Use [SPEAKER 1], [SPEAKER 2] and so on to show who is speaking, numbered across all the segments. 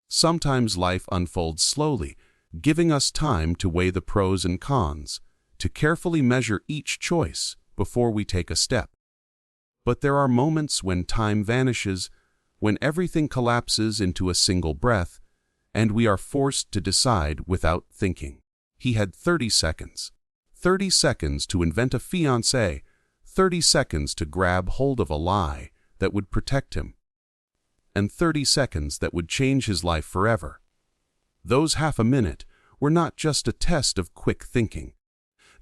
[SPEAKER 1] Sometimes life unfolds slowly, giving us time to weigh the pros and cons, to carefully measure each choice before we take a step. But there are moments when time vanishes, when everything collapses into a single breath, and we are forced to decide without thinking. He had 30 seconds. 30 seconds to invent a fiancée, 30 seconds to grab hold of a lie that would protect him, and 30 seconds that would change his life forever. Those half a minute were not just a test of quick thinking.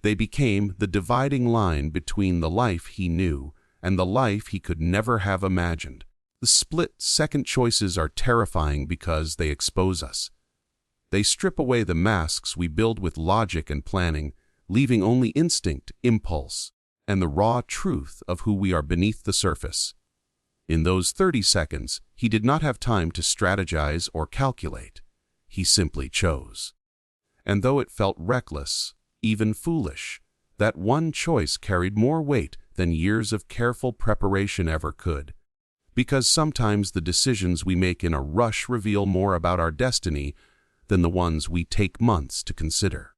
[SPEAKER 1] They became the dividing line between the life he knew and the life he could never have imagined. The split-second choices are terrifying because they expose us. They strip away the masks we build with logic and planning, leaving only instinct, impulse, and the raw truth of who we are beneath the surface. In those 30 seconds, he did not have time to strategize or calculate. He simply chose. And though it felt reckless, even foolish, that one choice carried more weight than years of careful preparation ever could. Because sometimes the decisions we make in a rush reveal more about our destiny than the ones we take months to consider.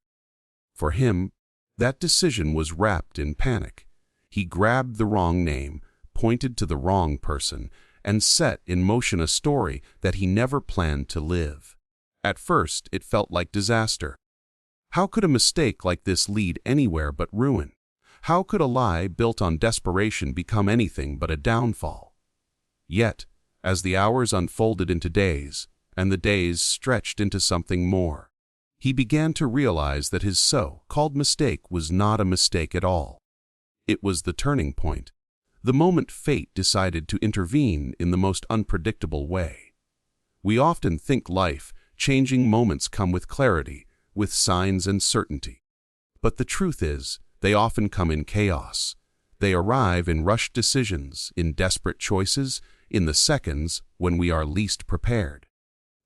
[SPEAKER 1] For him, that decision was wrapped in panic. He grabbed the wrong name, pointed to the wrong person, and set in motion a story that he never planned to live. At first, it felt like disaster. How could a mistake like this lead anywhere but ruin? How could a lie built on desperation become anything but a downfall? Yet, as the hours unfolded into days, and the days stretched into something more, he began to realize that his so-called mistake was not a mistake at all. It was the turning point, the moment fate decided to intervene in the most unpredictable way. We often think life-changing moments come with clarity, with signs and certainty. But the truth is, they often come in chaos. They arrive in rushed decisions, in desperate choices, in the seconds when we are least prepared.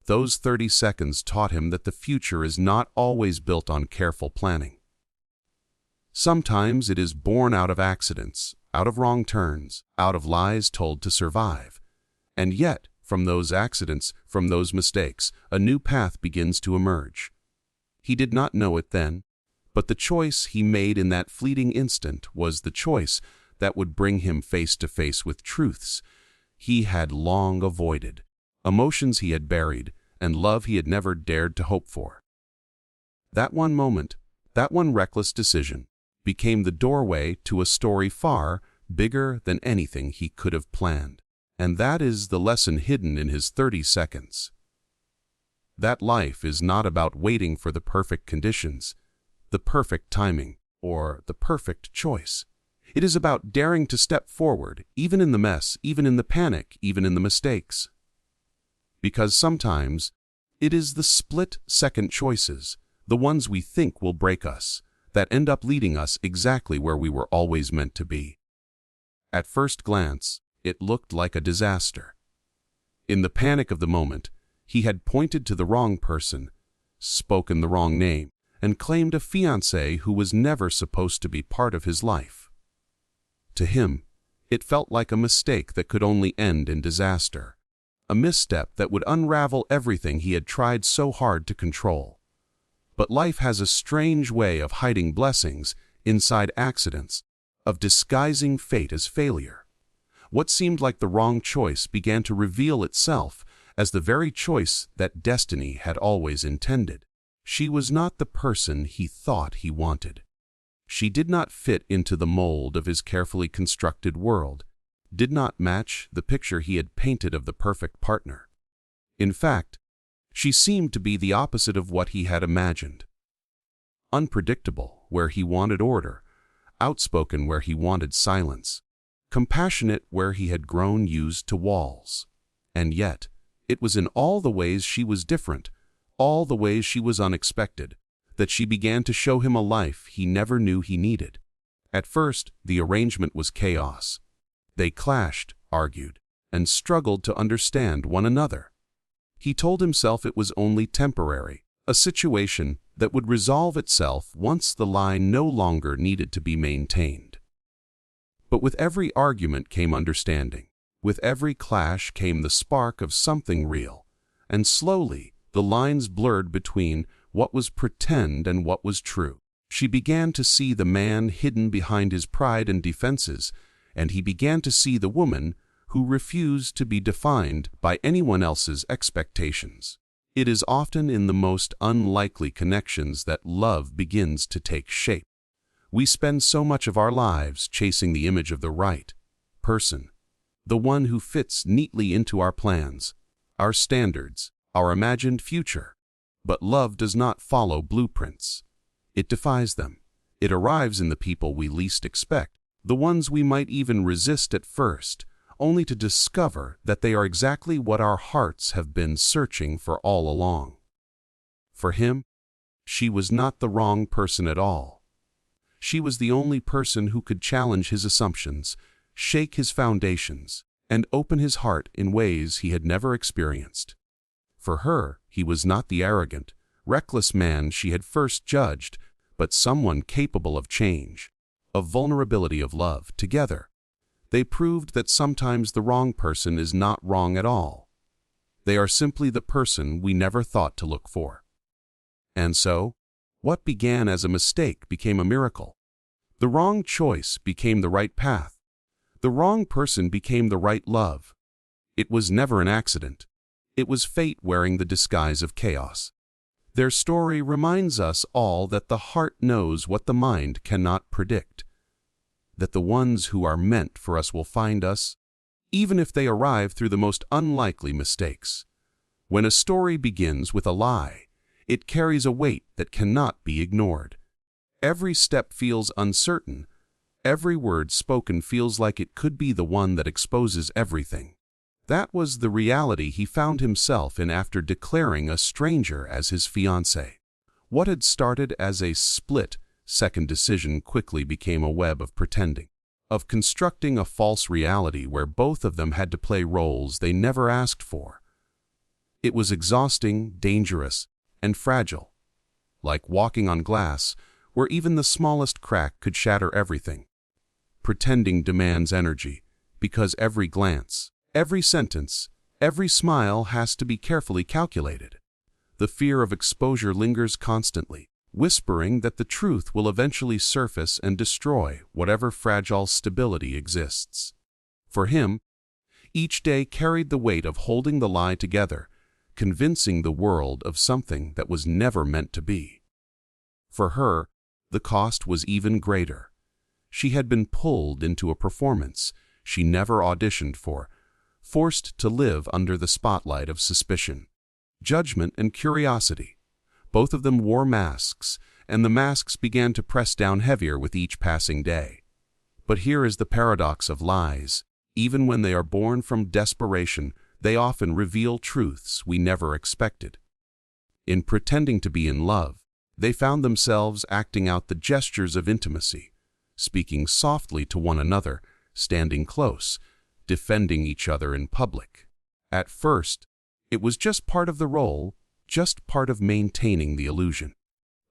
[SPEAKER 1] Those 30 seconds taught him that the future is not always built on careful planning. Sometimes it is born out of accidents, out of wrong turns, out of lies told to survive. And yet, from those accidents, from those mistakes, a new path begins to emerge. He did not know it then, but the choice he made in that fleeting instant was the choice that would bring him face to face with truths he had long avoided, emotions he had buried, and love he had never dared to hope for. That one moment, that one reckless decision, became the doorway to a story far bigger than anything he could have planned. And that is the lesson hidden in his 30 seconds. That life is not about waiting for the perfect conditions, the perfect timing, or the perfect choice. It is about daring to step forward, even in the mess, even in the panic, even in the mistakes. Because sometimes, it is the split-second choices, the ones we think will break us, that end up leading us exactly where we were always meant to be. At first glance, it looked like a disaster. In the panic of the moment, he had pointed to the wrong person, spoken the wrong name, and claimed a fiancée who was never supposed to be part of his life. To him, it felt like a mistake that could only end in disaster, a misstep that would unravel everything he had tried so hard to control. But life has a strange way of hiding blessings inside accidents, of disguising fate as failure. What seemed like the wrong choice began to reveal itself as the very choice that destiny had always intended. She was not the person he thought he wanted. She did not fit into the mold of his carefully constructed world, did not match the picture he had painted of the perfect partner. In fact, she seemed to be the opposite of what he had imagined. Unpredictable where he wanted order, outspoken where he wanted silence, compassionate where he had grown used to walls. And yet, it was in all the ways she was different, all the ways she was unexpected, that she began to show him a life he never knew he needed. At first, the arrangement was chaos. They clashed, argued, and struggled to understand one another. He told himself it was only temporary, a situation that would resolve itself once the line no longer needed to be maintained. But with every argument came understanding. With every clash came the spark of something real, and slowly the lines blurred between what was pretend and what was true. She began to see the man hidden behind his pride and defenses, and he began to see the woman who refused to be defined by anyone else's expectations. It is often in the most unlikely connections that love begins to take shape. We spend so much of our lives chasing the image of the right person, the one who fits neatly into our plans, our standards, our imagined future. But love does not follow blueprints. It defies them. It arrives in the people we least expect, the ones we might even resist at first, only to discover that they are exactly what our hearts have been searching for all along. For him, she was not the wrong person at all. She was the only person who could challenge his assumptions, shake his foundations, and open his heart in ways he had never experienced. For her, he was not the arrogant, reckless man she had first judged, but someone capable of change, of vulnerability, of love. Together, they proved that sometimes the wrong person is not wrong at all. They are simply the person we never thought to look for. And so, what began as a mistake became a miracle. The wrong choice became the right path. The wrong person became the right love. It was never an accident. It was fate wearing the disguise of chaos. Their story reminds us all that the heart knows what the mind cannot predict, that the ones who are meant for us will find us, even if they arrive through the most unlikely mistakes. When a story begins with a lie, it carries a weight that cannot be ignored. Every step feels uncertain. Every word spoken feels like it could be the one that exposes everything. That was the reality he found himself in after declaring a stranger as his fiancée. What had started as a split-second decision quickly became a web of pretending, of constructing a false reality where both of them had to play roles they never asked for. It was exhausting, dangerous, and fragile, like walking on glass, where even the smallest crack could shatter everything. Pretending demands energy, because every glance, every sentence, every smile has to be carefully calculated. The fear of exposure lingers constantly, whispering that the truth will eventually surface and destroy whatever fragile stability exists. For him, each day carried the weight of holding the lie together, convincing the world of something that was never meant to be. For her, the cost was even greater. She had been pulled into a performance she never auditioned for, forced to live under the spotlight of suspicion, judgment, and curiosity. Both of them wore masks, and the masks began to press down heavier with each passing day. But here is the paradox of lies. Even when they are born from desperation, they often reveal truths we never expected. In pretending to be in love, they found themselves acting out the gestures of intimacy, speaking softly to one another, standing close, defending each other in public. At first, it was just part of the role, just part of maintaining the illusion.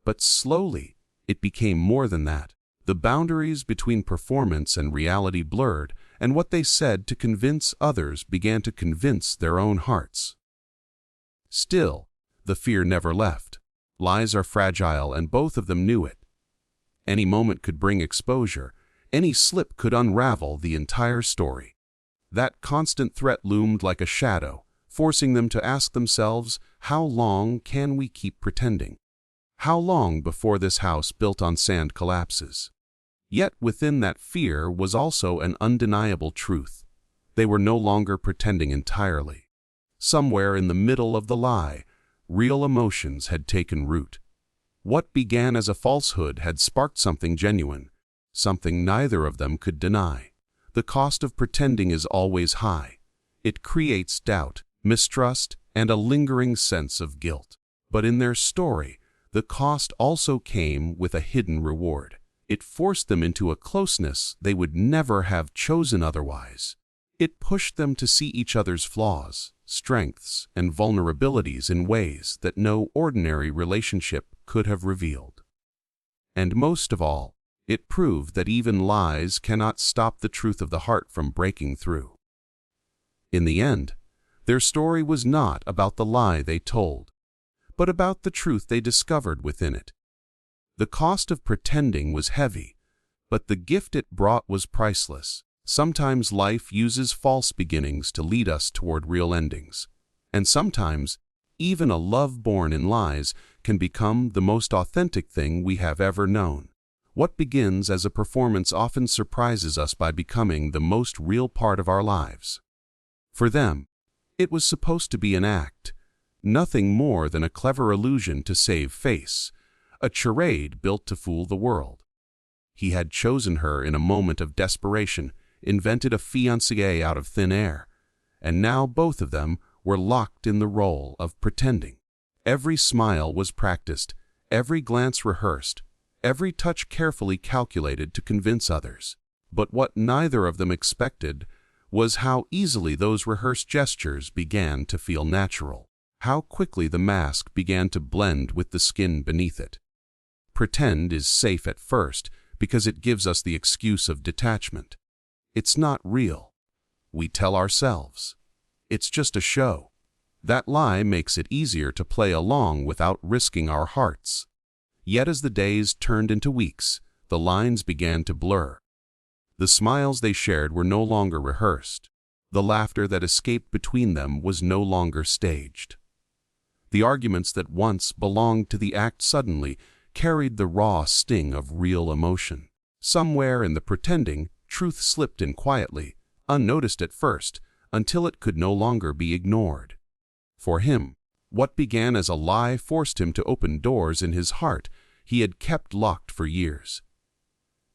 [SPEAKER 1] But slowly, it became more than that. The boundaries between performance and reality blurred, and what they said to convince others began to convince their own hearts. Still, the fear never left. Lies are fragile, and both of them knew it. Any moment could bring exposure. Any slip could unravel the entire story. That constant threat loomed like a shadow, forcing them to ask themselves, how long can we keep pretending? How long before this house built on sand collapses? Yet within that fear was also an undeniable truth. They were no longer pretending entirely. Somewhere in the middle of the lie, real emotions had taken root. What began as a falsehood had sparked something genuine, something neither of them could deny. The cost of pretending is always high. It creates doubt, mistrust, and a lingering sense of guilt. But in their story, the cost also came with a hidden reward. It forced them into a closeness they would never have chosen otherwise. It pushed them to see each other's flaws, strengths, and vulnerabilities in ways that no ordinary relationship could have revealed. And most of all, it proved that even lies cannot stop the truth of the heart from breaking through. In the end, Their story was not about the lie they told, but about the truth they discovered within it. The cost of pretending was heavy, but the gift it brought was priceless. Sometimes life uses false beginnings to lead us toward real endings, and sometimes even a love born in lies can become the most authentic thing we have ever known. What begins as a performance often surprises us by becoming the most real part of our lives. For them, it was supposed to be an act, nothing more than a clever illusion to save face, a charade built to fool the world. He had chosen her in a moment of desperation, invented a fiancée out of thin air, and now both of them were locked in the role of pretending. Every smile was practiced, every glance rehearsed, every touch carefully calculated to convince others. But what neither of them expected was how easily those rehearsed gestures began to feel natural, how quickly the mask began to blend with the skin beneath it. Pretend is safe at first because it gives us the excuse of detachment. It's not real. We tell ourselves. It's just a show. That lie makes it easier to play along without risking our hearts. Yet as the days turned into weeks, the lines began to blur. The smiles they shared were no longer rehearsed. The laughter that escaped between them was no longer staged. The arguments that once belonged to the act suddenly carried the raw sting of real emotion. Somewhere in the pretending, truth slipped in quietly, unnoticed at first, until it could no longer be ignored. For him, what began as a lie forced him to open doors in his heart he had kept locked for years.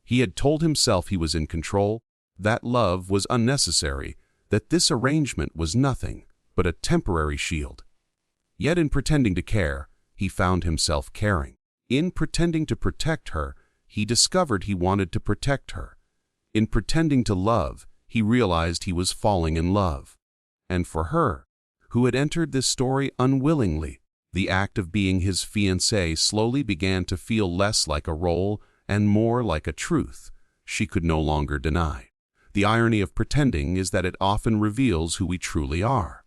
[SPEAKER 1] He had told himself he was in control, that love was unnecessary, that this arrangement was nothing but a temporary shield. Yet in pretending to care, he found himself caring. In pretending to protect her, he discovered he wanted to protect her. In pretending to love, he realized he was falling in love. And for her, who had entered this story unwillingly, the act of being his fiancée slowly began to feel less like a role and more like a truth she could no longer deny. The irony of pretending is that it often reveals who we truly are.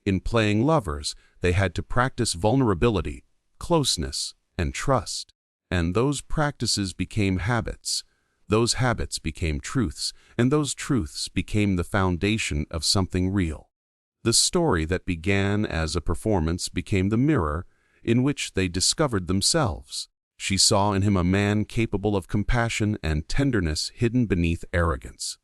[SPEAKER 1] In playing lovers, they had to practice vulnerability, closeness, and trust. And those practices became habits. Those habits became truths, and those truths became the foundation of something real. The story that began as a performance became the mirror in which they discovered themselves. She saw in him a man capable of compassion and tenderness hidden beneath arrogance.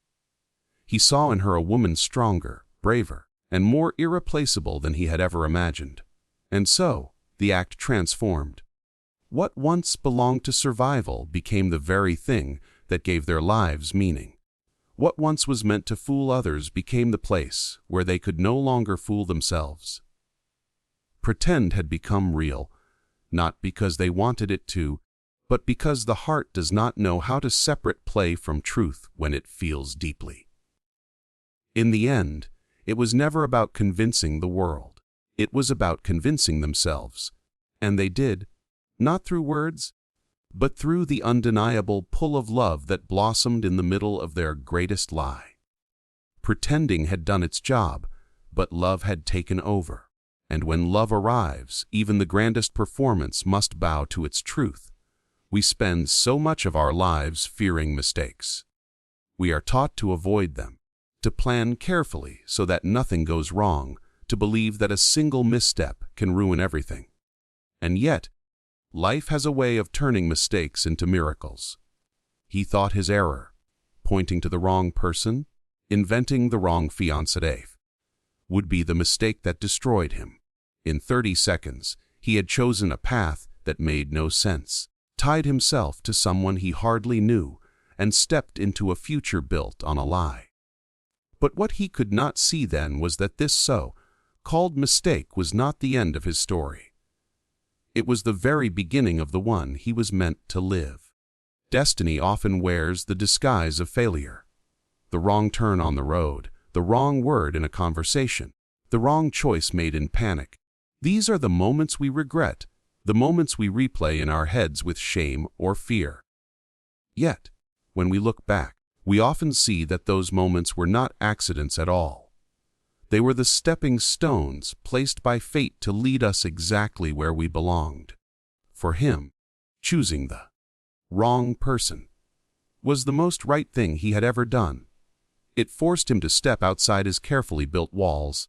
[SPEAKER 1] He saw in her a woman stronger, braver, and more irreplaceable than he had ever imagined. And so, the act transformed. What once belonged to survival became the very thing that gave their lives meaning. What once was meant to fool others became the place where they could no longer fool themselves. Pretend had become real, not because they wanted it to, but because the heart does not know how to separate play from truth when it feels deeply. In the end, it was never about convincing the world. It was about convincing themselves. And they did, not through words, but through the undeniable pull of love that blossomed in the middle of their greatest lie. Pretending had done its job, but love had taken over. And when love arrives, even the grandest performance must bow to its truth. We spend so much of our lives fearing mistakes. We are taught to avoid them, to plan carefully so that nothing goes wrong, to believe that a single misstep can ruin everything. And yet, life has a way of turning mistakes into miracles. He thought his error, pointing to the wrong person, inventing the wrong fiancée, would be the mistake that destroyed him. In 30 seconds, he had chosen a path that made no sense, tied himself to someone he hardly knew, and stepped into a future built on a lie. But what he could not see then was that this so-called mistake was not the end of his story. It was the very beginning of the one he was meant to live. Destiny often wears the disguise of failure. The wrong turn on the road, the wrong word in a conversation, the wrong choice made in panic. These are the moments we regret, the moments we replay in our heads with shame or fear. Yet, when we look back, we often see that those moments were not accidents at all. They were the stepping stones placed by fate to lead us exactly where we belonged. For him, choosing the wrong person was the most right thing he had ever done. It forced him to step outside his carefully built walls,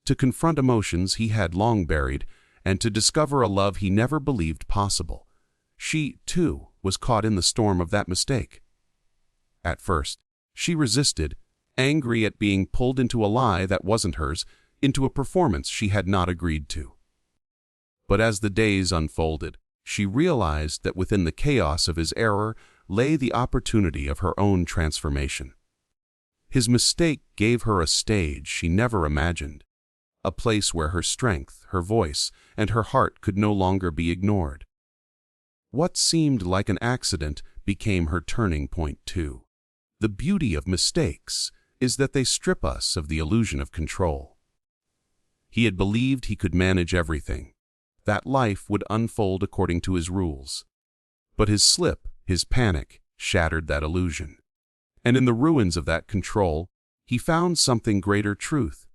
[SPEAKER 1] to confront emotions he had long buried, and to discover a love he never believed possible. She, too, was caught in the storm of that mistake. At first, she resisted, angry at being pulled into a lie that wasn't hers, into a performance she had not agreed to. But as the days unfolded, she realized that within the chaos of his error lay the opportunity of her own transformation. His mistake gave her a stage she never imagined, a place where her strength, her voice, and her heart could no longer be ignored. What seemed like an accident became her turning point too. The beauty of mistakes is that they strip us of the illusion of control. He had believed he could manage everything, that life would unfold according to his rules. But his slip, his panic, shattered that illusion. And in the ruins of that control, he found something greater truth.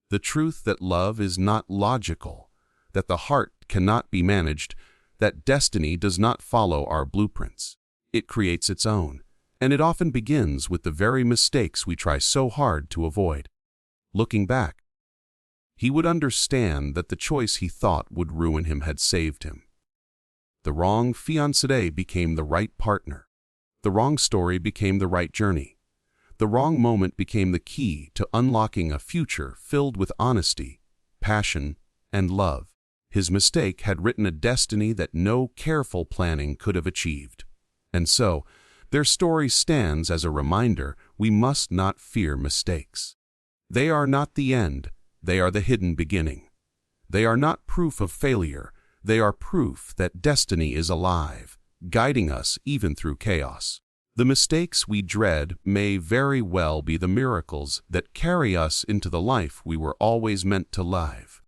[SPEAKER 1] The truth that love is not logical, that the heart cannot be managed, that destiny does not follow our blueprints. It creates its own, and it often begins with the very mistakes we try so hard to avoid. Looking back, he would understand that the choice he thought would ruin him had saved him. The wrong fiancée became the right partner. The wrong story became the right journey. The wrong moment became the key to unlocking a future filled with honesty, passion, and love. His mistake had written a destiny that no careful planning could have achieved. And so, their story stands as a reminder we must not fear mistakes. They are not the end, they are the hidden beginning. They are not proof of failure, they are proof that destiny is alive, guiding us even through chaos. The mistakes we dread may very well be the miracles that carry us into the life we were always meant to live.